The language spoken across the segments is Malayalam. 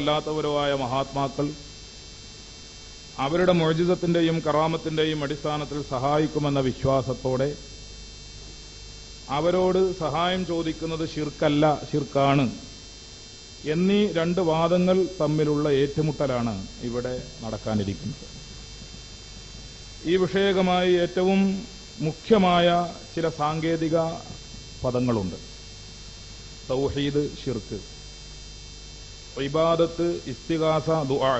അല്ലാത്തവരുമായ മഹാത്മാക്കൾ അവരുടെ മുഅ്ജിസത്തിന്റെയും കറാമത്തിന്റെയും അടിസ്ഥാനത്തിൽ സഹായിക്കുമെന്ന വിശ്വാസത്തോടെ അവരോട് സഹായം ചോദിക്കുന്നത് ശിർക്കല്ല, ശിർക്കാണ് എന്നീ രണ്ട് വാദങ്ങൾ തമ്മിലുള്ള ഏറ്റുമുട്ടലാണ് ഇവിടെ നടക്കാനിരിക്കുന്നത്. ഈ വിഷയകമായി ഏറ്റവും മുഖ്യമായ ചില സാങ്കേതിക പദങ്ങളുണ്ട്. തൗഹീദ്, ശിർക്ക്, ഇബാദത്ത്, ഇസ്തിഗാസ, ദുആ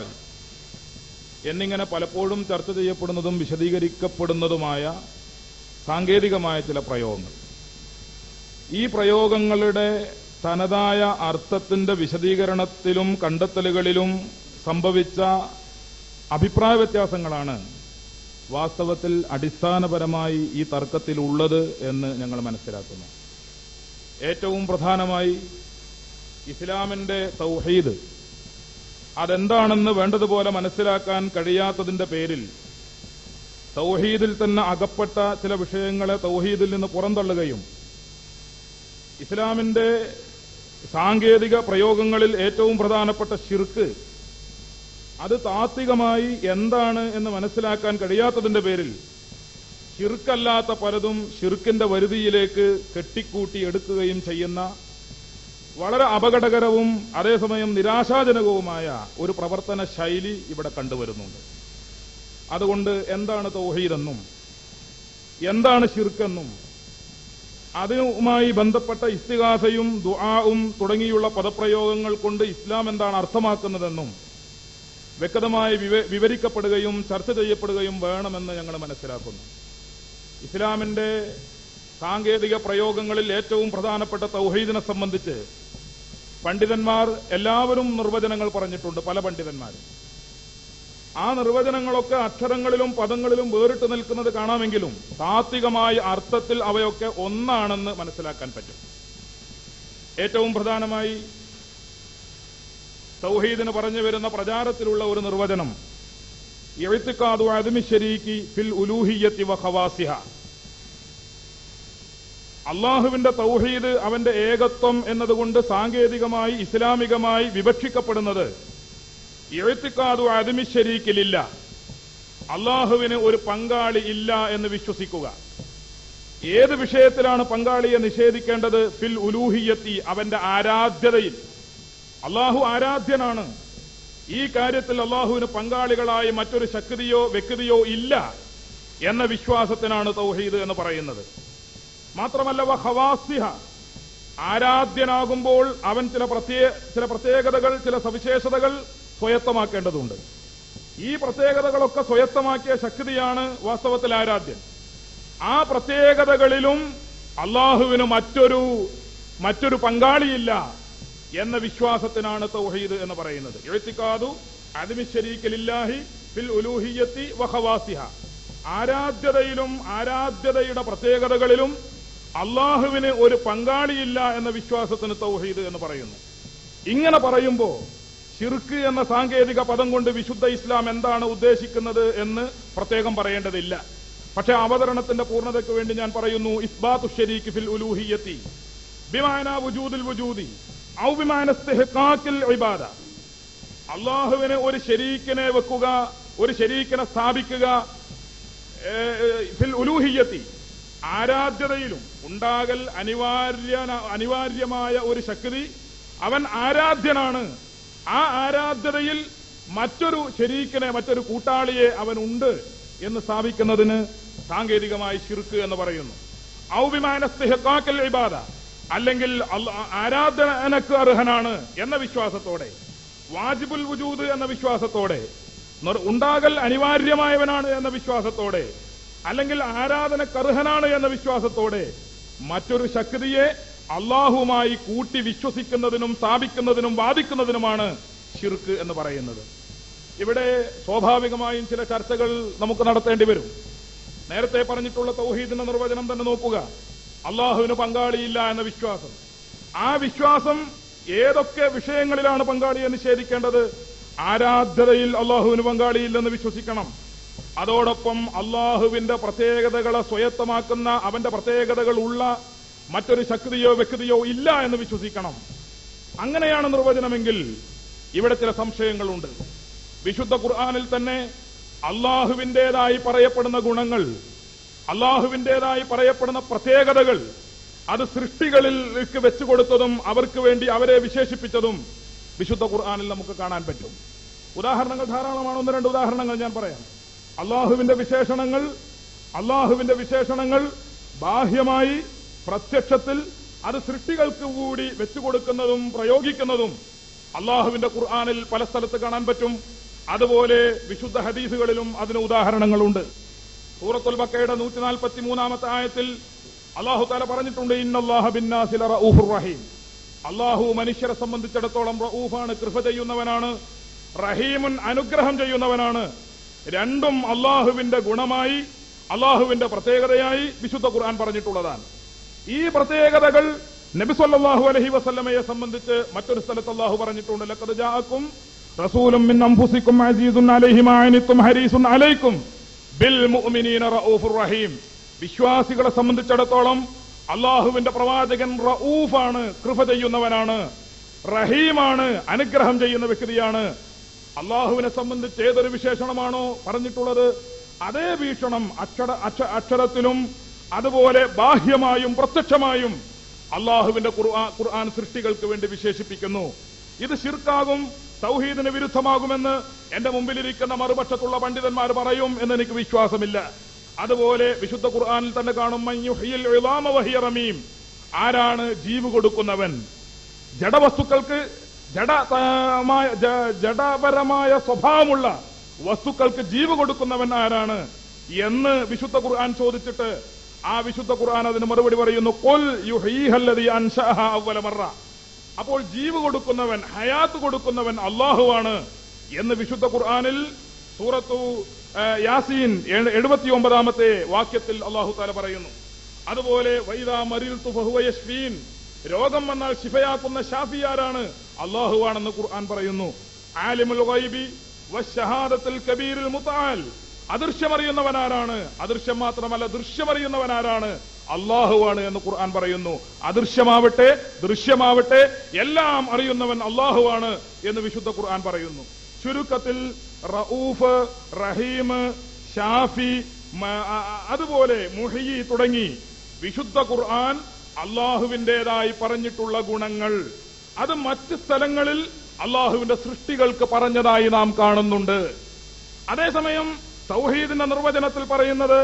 എന്നിങ്ങനെ പലപ്പോഴും ചർച്ച ചെയ്യപ്പെടുന്നതും വിശദീകരിക്കപ്പെടുന്നതുമായ സാങ്കേതികമായ ചില പ്രയോഗങ്ങൾ. ഈ പ്രയോഗങ്ങളുടെ തനതായ അർത്ഥത്തിന്റെ വിശദീകരണത്തിലും കണ്ടെത്തലുകളിലും സംഭവിച്ച അഭിപ്രായ വ്യത്യാസങ്ങളാണ് വാസ്തവത്തിൽ അടിസ്ഥാനപരമായി ഈ തർക്കത്തിലുള്ളത് എന്ന് ഞങ്ങൾ മനസ്സിലാക്കുന്നു. ഏറ്റവും പ്രധാനമായി ഇസ്ലാമിന്റെ തൗഹീദ് അതെന്താണെന്ന് വേണ്ടതുപോലെ മനസ്സിലാക്കാൻ കഴിയാത്തതിന്റെ പേരിൽ തൗഹീദിൽ തന്നെ അകപ്പെട്ട ചില വിഷയങ്ങളെ തൗഹീദിൽ നിന്ന് പുറന്തള്ളുകയും ഇസ്ലാമിന്റെ സാങ്കേതിക പ്രയോഗങ്ങളിൽ ഏറ്റവും പ്രധാനപ്പെട്ട ശിർക്ക് അത് താത്വികമായി എന്താണ് എന്ന് മനസ്സിലാക്കാൻ കഴിയാത്തതിന്റെ പേരിൽ ശിർക്കല്ലാത്ത പലതും ശിർക്കിന്റെ വരുതിയിലേക്ക് കെട്ടിക്കൂട്ടി എടുക്കുകയും ചെയ്യുന്ന വളരെ അപകടകരവും അതേസമയം നിരാശാജനകവുമായ ഒരു പ്രവർത്തന ശൈലി ഇവിടെ കണ്ടുവരുന്നുണ്ട്. അതുകൊണ്ട് എന്താണ് തൗഹീദെന്നും എന്താണ് ശിർക്കെന്നും അതുമായി ബന്ധപ്പെട്ട ഇസ്തിഗാസയും ദുആഉം തുടങ്ങിയുള്ള പദപ്രയോഗങ്ങൾ കൊണ്ട് ഇസ്ലാം എന്താണ് അർത്ഥമാക്കുന്നതെന്നും വ്യക്തമായി വിവരിക്കപ്പെടുകയും ചർച്ച ചെയ്യപ്പെടുകയും വേണമെന്ന് ഞങ്ങൾ മനസ്സിലാക്കുന്നു. ഇസ്ലാമിന്റെ സാങ്കേതിക പ്രയോഗങ്ങളിൽ ഏറ്റവും പ്രധാനപ്പെട്ട തൗഹീദിനെ സംബന്ധിച്ച് പണ്ഡിതന്മാർ എല്ലാവരും നിർവചനങ്ങൾ പറഞ്ഞിട്ടുണ്ട്. പല പണ്ഡിതന്മാരും ആ നിർവചനങ്ങളൊക്കെ അക്ഷരങ്ങളിലും പദങ്ങളിലും വേറിട്ട് നിൽക്കുന്നത് കാണാമെങ്കിലും താത്വികമായ അർത്ഥത്തിൽ അവയൊക്കെ ഒന്നാണെന്ന് മനസ്സിലാക്കാൻ പറ്റും. ഏറ്റവും പ്രധാനമായി തൗഹീദിന് പറഞ്ഞു വരുന്ന പ്രചാരത്തിലുള്ള ഒരു നിർവചനം ഇഅ്തിഖാദു അദ്മി ശരീക്കി ഫിൽ ഉലൂഹിയ്യത്തി വ ഖവാസിഹ. അള്ളാഹുവിന്റെ തൗഹീദ്, അവന്റെ ഏകത്വം എന്നതുകൊണ്ട് സാങ്കേതികമായി ഇസ്ലാമികമായി വിവക്ഷിക്കപ്പെടുന്നത് ഇഅ്തിഖാദു അദ്മി ശരീക്കിലില്ല, അള്ളാഹുവിന് ഒരു പങ്കാളി ഇല്ല എന്ന് വിശ്വസിക്കുക. ഏത് വിഷയത്തിലാണ് പങ്കാളിയെ നിഷേധിക്കേണ്ടത്? ഫിൽ ഉലൂഹിയ്യത്തി, അവന്റെ ആരാധ്യതയിൽ. അള്ളാഹു ആരാധ്യനാണ്. ഈ കാര്യത്തിൽ അള്ളാഹുവിന് പങ്കാളികളായി മറ്റൊരു ശക്തിയോ വ്യക്തിയോ ഇല്ല എന്ന വിശ്വാസത്തിനാണ് തൗഹീദ് എന്ന് പറയുന്നത്. മാത്രമല്ല വ ഖവാസിഹ, ആരാധ്യനാകുമ്പോൾ അവൻ ചില പ്രത്യേകതകൾ, ചില സവിശേഷതകൾ സ്വയത്തമാക്കേണ്ടതുണ്ട്. ഈ പ്രത്യേകതകളൊക്കെ സ്വയത്തമാക്കിയ ശക്തിയാണ് വാസ്തവത്തിൽ ആരാധ്യൻ. ആ പ്രത്യേകതകളിലും അള്ളാഹുവിന് മറ്റൊരു പങ്കാളിയില്ല എന്ന വിശ്വാസത്തിനാണ് തൗഹീദ് എന്ന് പറയുന്നത്. ഇഅ്തിഖാദു അദ്മി ശരീക ലില്ലാഹി ഫിൽ ഉലൂഹിയ്യത്തി വ ഖവാസിഹ, ആരാധ്യതയിലും ആരാധ്യതയുടെ പ്രത്യേകതകളിലും അള്ളാഹുവിന് ഒരു പങ്കാളിയില്ല എന്ന വിശ്വാസത്തിന് തൗഹീദ് എന്ന് പറയുന്നു. ഇങ്ങനെ പറയുമ്പോ ശിർക്ക് എന്ന സാങ്കേതിക പദം കൊണ്ട് വിശുദ്ധ ഇസ്ലാം എന്താണ് ഉദ്ദേശിക്കുന്നത് എന്ന് പ്രത്യേകം പറയേണ്ടതില്ല. പക്ഷെ അവതരണത്തിന്റെ പൂർണ്ണതയ്ക്ക് വേണ്ടി ഞാൻ പറയുന്നു, ഇസ്ബാത്തു ശരീക്ക് ഫിൽ ഉലൂഹിയ്യത്തി ബിമാന വുജൂദിൽ വുജൂദി ഔ ബിമാന ഇസ്തിഹ്ഖാഖിൽ ഇബാദ. അള്ളാഹുവിന് ഒരു ശരീക്കിനെ വെക്കുക, ഒരു ശരീക്കിനെ സ്ഥാപിക്കുക, ഫിൽ ഉലൂഹിയ്യത്തി, ആരാധ്യതയിലും ഉണ്ടാകൽ അനിവാര്യമായ ഒരു ശക്തി, അവൻ ആരാധ്യനാണ്. ആ ആരാധ്യതയിൽ മറ്റൊരു ശരീക്കിനെ, മറ്റൊരു കൂട്ടാളിയെ അവൻ ഉണ്ട് എന്ന് സ്ഥാപിക്കുന്നതിന് സാങ്കേതികമായി ശിർക്ക് എന്ന് പറയുന്നു. ഔ ബിമാന ഇസ്തിഹ്ഖാഖിൽ ഇബാദ, അല്ലെങ്കിൽ ആരാധനക്ക് അർഹനാണ് എന്ന വിശ്വാസത്തോടെ, വാജിബുൽ വുജൂദ് എന്ന വിശ്വാസത്തോടെ, ഉണ്ടാകൽ അനിവാര്യമായവനാണ് എന്ന വിശ്വാസത്തോടെ, അല്ലെങ്കിൽ ആരാധനക്കർഹനാണ് എന്ന വിശ്വാസത്തോടെ മറ്റൊരു ശക്തിയെ അള്ളാഹുമായി കൂട്ടി വിശ്വസിക്കുന്നതിനും സ്ഥാപിക്കുന്നതിനും വാദിക്കുന്നതിനുമാണ് ശിർക്ക് എന്ന് പറയുന്നത്. ഇവിടെ സ്വാഭാവികമായും ചില ചർച്ചകൾ നമുക്ക് നടത്തേണ്ടി വരും. നേരത്തെ പറഞ്ഞിട്ടുള്ള തൗഹീദിന്റെ നിർവചനം തന്നെ നോക്കുക. അള്ളാഹുവിന് പങ്കാളിയില്ല എന്ന വിശ്വാസം. ആ വിശ്വാസം ഏതൊക്കെ വിഷയങ്ങളിലാണ് പങ്കാളിയെ നിഷേധിക്കേണ്ടത്? ആരാധ്യതയിൽ അള്ളാഹുവിന് പങ്കാളിയില്ലെന്ന് വിശ്വസിക്കണം. അതോടൊപ്പം അള്ളാഹുവിന്റെ പ്രത്യേകതകളെ സ്വയത്തമാക്കുന്ന, അവന്റെ പ്രത്യേകതകൾ ഉള്ള മറ്റൊരു ശക്തിയോ വ്യക്തിയോ ഇല്ല എന്ന് വിശ്വസിക്കണം. അങ്ങനെയാണ് നിർവചനമെങ്കിൽ ഇവിടെ ചില സംശയങ്ങളുണ്ട്. വിശുദ്ധ ഖുർആനിൽ തന്നെ അള്ളാഹുവിന്റേതായി പറയപ്പെടുന്ന ഗുണങ്ങൾ, അള്ളാഹുവിന്റേതായി പറയപ്പെടുന്ന പ്രത്യേകതകൾ, അത് സൃഷ്ടികളിലേക്ക് വെച്ചുകൊടുത്തതും അവർക്ക് വേണ്ടി അവരെ വിശേഷിപ്പിച്ചതും വിശുദ്ധ ഖുർആനിൽ നമുക്ക് കാണാൻ പറ്റും. ഉദാഹരണങ്ങൾ ധാരാളമാണ്. 1-2 ഉദാഹരണങ്ങൾ ഞാൻ പറയാം. അള്ളാഹുവിന്റെ വിശേഷണങ്ങൾ ബാഹ്യമായി പ്രത്യക്ഷത്തിൽ അത് സൃഷ്ടികൾക്ക് കൂടി വെച്ചുകൊടുക്കുന്നതും പ്രയോഗിക്കുന്നതും അള്ളാഹുവിന്റെ ഖുർആനിൽ പല സ്ഥലത്ത് കാണാൻ പറ്റും. അതുപോലെ വിശുദ്ധ ഹദീസുകളിലും അതിന് ഉദാഹരണങ്ങളുണ്ട്. സൂറത്തുൽ ബഖറയുടെ 143-ാമത്തെ ആയത്തിൽ അല്ലാഹു തആല പറഞ്ഞിട്ടുണ്ട്, ഇന്നല്ലാഹ ബിന്നാസി ലറഊഫുർ റഹീം. അല്ലാഹു മനുഷ്യരെ സംബന്ധിച്ചിടത്തോളം റഊഫാണ്, കൃപ ചെയ്യുന്നവനാണ്, റഹീമുൻ അനുഗ്രഹം ചെയ്യുന്നവനാണ്. രണ്ടും അള്ളാഹുവിന്റെ ഗുണമായി, അള്ളാഹുവിന്റെ പ്രത്യേകതയായി വിശുദ്ധ ഖുർആൻ പറഞ്ഞിട്ടുള്ളതാണ്. ഈ പ്രത്യേകതകൾ നബി സല്ലല്ലാഹു അലൈഹി വസല്ലമയെ സംബന്ധിച്ച് മറ്റൊരു സ്ഥലത്ത് അല്ലാഹു പറഞ്ഞിട്ടുണ്ട്, ലഖദ് ജാഅക്കും റസൂലും മിൻ അൻഫുസിക്കും അസീസുൻ അലൈഹി മാ അനിത്തും ഹരീസുൻ അലൈക്കും ബിൽ മുഅ്മിനീന റഊഫുർ റഹീം. വിശ്വാസികളെ സംബന്ധിച്ചിടത്തോളം അള്ളാഹുവിന്റെ പ്രവാചകൻ റഊഫാണ്, കൃപ ചെയ്യുന്നവനാണ്, റഹീമാണ്, അനുഗ്രഹം ചെയ്യുന്ന വ്യക്തിയാണ്. അള്ളാഹുവിനെ സംബന്ധിച്ച് ഏതൊരു വിശേഷണമാണോ പറഞ്ഞിട്ടുള്ളത് അതേ വീക്ഷണം അക്ഷരത്തിലും അതുപോലെ ബാഹ്യമായും പ്രത്യക്ഷമായും അള്ളാഹുവിന്റെ ഖുർആൻ സൃഷ്ടികൾക്ക് വേണ്ടി വിശേഷിപ്പിക്കുന്നു. ഇത് ശിർക്കാകും, തൗഹീദിന് വിരുദ്ധമാകുമെന്ന് എന്റെ മുമ്പിലിരിക്കുന്ന മറുപക്ഷത്തുള്ള പണ്ഡിതന്മാർ പറയും എന്ന് എനിക്ക് വിശ്വാസമില്ല. അതുപോലെ വിശുദ്ധ ഖുർആനിൽ തന്നെ കാണും, മൻ യുഹ്യിൽ ഇളാമ വഹിയ റമീം. ആരാണ് ജീവ് കൊടുക്കുന്നവൻ? ജഡവസ്തുക്കൾക്ക് ജഡപരമായ സ്വഭാവമുള്ള വസ്തുക്കൾക്ക് ജീവ് കൊടുക്കുന്നവൻ ആരാണ് എന്ന് വിശുദ്ധ ഖുർആൻ ചോദിച്ചിട്ട് ആ വിശുദ്ധ ഖുർആൻ അതിന് മറുപടി പറയുന്നു, ഖുൽ യുഹീഹല്ലദീ അൻശഅഹാ അവ്വല മറ. അപ്പോൾ ജീവ് കൊടുക്കുന്നവൻ, ഹയാത്ത് കൊടുക്കുന്നവൻ അല്ലാഹുവാണ് എന്ന് വിശുദ്ധ ഖുർആനിൽ സൂറത്തു യാസീൻ 79-ാമത്തെ വാക്യത്തിൽ അല്ലാഹു തആല പറയുന്നു. അതുപോലെ വൈദാ മരിൽതു ഫഹുവ യശ്ഫീൻ. രോഗം വന്നാൽ ശിഫയാക്കുന്ന ഷാഫി ആരാണ്? അല്ലാഹുവാണെന്ന് ഖുർആൻ പറയുന്നു. ആലിമുൽ ഗൈബി വശഹാദത്തുൽ കബീറുൽ മുതആൽ. അദൃശ്യമറിയുന്നവനാരാണ്? അദൃശ്യം മാത്രമല്ല, ദൃശ്യമറിയുന്നവനാരാണ്? അല്ലാഹുവാണ് എന്ന് ഖുർആൻ പറയുന്നു. അദൃശ്യമാവട്ടെ ദൃശ്യമാവട്ടെ എല്ലാം അറിയുന്നവൻ അല്ലാഹുവാണ് എന്ന് വിശുദ്ധ ഖുർആൻ പറയുന്നു. ചുരുക്കത്തിൽ റഊഫ്, റഹീം, ഷാഫി, അതുപോലെ മുഹ്യി തുടങ്ങി വിശുദ്ധ ഖുർആൻ അള്ളാഹുവിന്റേതായി പറഞ്ഞിട്ടുള്ള ഗുണങ്ങൾ അത് മറ്റ് സ്ഥലങ്ങളിൽ അള്ളാഹുവിന്റെ സൃഷ്ടികൾക്ക് പറഞ്ഞതായി നാം കാണുന്നുണ്ട്. അതേസമയം തൗഹീദിന്റെ നിർവചനത്തിൽ പറയുന്നത്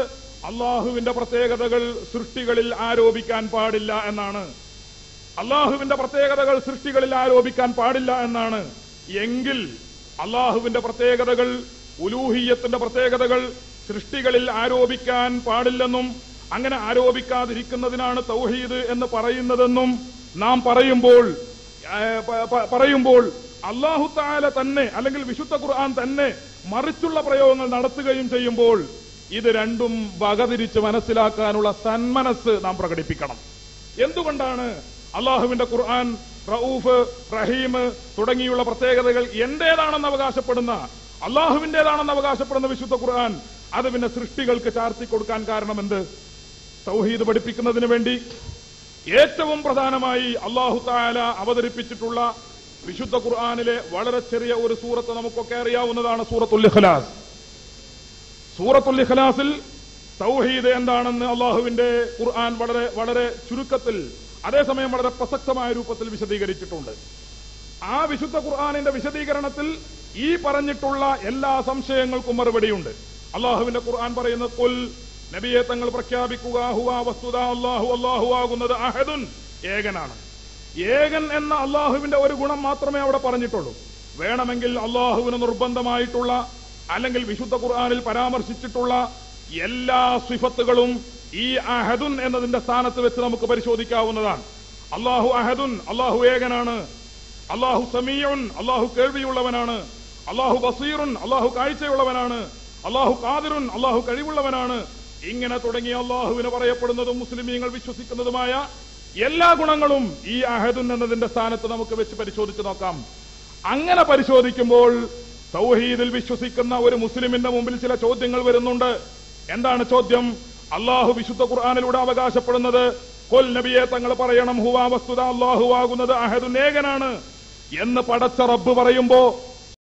അള്ളാഹുവിന്റെ പ്രത്യേകതകൾ സൃഷ്ടികളിൽ ആരോപിക്കാൻ പാടില്ല എന്നാണ്. അള്ളാഹുവിന്റെ പ്രത്യേകതകൾ സൃഷ്ടികളിൽ ആരോപിക്കാൻ പാടില്ല എന്നാണ്. എങ്കിൽ അള്ളാഹുവിന്റെ പ്രത്യേകതകൾ, ഉലൂഹിയ്യത്തിന്റെ പ്രത്യേകതകൾ സൃഷ്ടികളിൽ ആരോപിക്കാൻ പാടില്ലെന്നും അങ്ങനെ ആരോപിക്കാതിരിക്കുന്നതിനാണ് തൗഹീദ് എന്ന് പറയുന്നതെന്നും നാം പറയുമ്പോൾ അല്ലാഹു തആല തന്നെ അല്ലെങ്കിൽ വിശുദ്ധ ഖുർആൻ തന്നെ മറിച്ചുള്ള പ്രയോഗങ്ങൾ നടത്തുകയും ചെയ്യുമ്പോൾ ഇത് രണ്ടും വകതിരിച്ച് മനസ്സിലാക്കാനുള്ള സന്മനസ് നാം പ്രകടിപ്പിക്കണം. എന്തുകൊണ്ടാണ് അള്ളാഹുവിന്റെ ഖുർആൻ റഊഫ്, റഹീം തുടങ്ങിയുള്ള പ്രത്യേകതകൾ എന്റേതാണെന്ന് അവകാശപ്പെടുന്ന, അള്ളാഹുവിന്റേതാണെന്ന് അവകാശപ്പെടുന്ന വിശുദ്ധ ഖുർആൻ അത് പിന്നെ സൃഷ്ടികൾക്ക് ചാർത്തി കൊടുക്കാൻ കാരണമെന്ത്? തൗഹീദ് പഠിപ്പിക്കുന്നതിന് വേണ്ടി ഏറ്റവും പ്രധാനമായി അല്ലാഹു തആല അവതരിപ്പിച്ചിട്ടുള്ള വിശുദ്ധ ഖുർആനിലെ വളരെ ചെറിയ ഒരു സൂറത്ത് നമുക്കൊക്കെ അറിയാവുന്നതാണ്, സൂറത്തുൽ ഇഖ്ലാസ്. സൂറത്തുൽ ഇഖ്ലാസിൽ തൗഹീദ് എന്താണെന്ന് അള്ളാഹുവിന്റെ ഖുർആൻ വളരെ വളരെ ചുരുക്കത്തിൽ അതേസമയം വളരെ പ്രസക്തമായ രൂപത്തിൽ വിശദീകരിച്ചിട്ടുണ്ട്. ആ വിശുദ്ധ ഖുർആനിന്റെ വിശദീകരണത്തിൽ ഈ പറഞ്ഞിട്ടുള്ള എല്ലാ സംശയങ്ങൾക്കും മറുപടിയുണ്ട്. അള്ളാഹുവിന്റെ ഖുർആൻ പറയുന്നത്, ഖുൽ, നബിയെ തങ്ങൾ പ്രഖ്യാപിക്കുക, ഹുവ വസ്തുത അല്ലാഹു ആകുന്നത് അഹദുൻ, ഏകനാണ്. ഏകൻ എന്ന അള്ളാഹുവിന്റെ ഒരു ഗുണം മാത്രമേ അവിടെ പറഞ്ഞിട്ടുള്ളൂ. വേണമെങ്കിൽ അള്ളാഹുവിന് നിർബന്ധമായിട്ടുള്ള അല്ലെങ്കിൽ വിശുദ്ധ ഖുർആനിൽ പരാമർശിച്ചിട്ടുള്ള എല്ലാ സിഫത്തുകളും ഈ അഹദുൻ എന്നതിന്റെ സ്ഥാനത്ത് വെച്ച് നമുക്ക് പരിശോധിക്കാവുന്നതാണ്. അല്ലാഹു അഹദുൻ, അള്ളാഹു ഏകനാണ്. അല്ലാഹു സമീഉൻ, അള്ളാഹു കേൾവിയുള്ളവനാണ്. അല്ലാഹു ബസീറുൻ, അള്ളാഹു കാഴ്ചയുള്ളവനാണ്. അല്ലാഹു ഖാദിറുൻ, അള്ളാഹു കഴിവുള്ളവനാണ്. ഇങ്ങനെ തുടങ്ങിയ അള്ളാഹുവിന് പറയപ്പെടുന്നതും മുസ്ലിമീങ്ങൾ വിശ്വസിക്കുന്നതുമായ എല്ലാ ഗുണങ്ങളും ഈ അഹദുൻ എന്നതിന്റെ സ്ഥാനത്ത് നമുക്ക് വെച്ച് പരിശോധിച്ച് നോക്കാം. അങ്ങനെ പരിശോധിക്കുമ്പോൾ തൗഹീദിൽ വിശ്വസിക്കുന്ന ഒരു മുസ്ലിമിന്റെ മുമ്പിൽ ചില ചോദ്യങ്ങൾ വരുന്നുണ്ട്. എന്താണ് ചോദ്യം? അള്ളാഹു വിശുദ്ധ ഖുർആനിലൂടെ അവകാശപ്പെടുന്നത്, ഖുൽ, നബിയെ തങ്ങൾ പറയണം, ഹുവ വസ്തുത അല്ലാഹു ആകുന്നത് അഹദുൻ, ഏകനാണ്. എന്ന് പടച്ച റബ്ബ് പറയുമ്പോ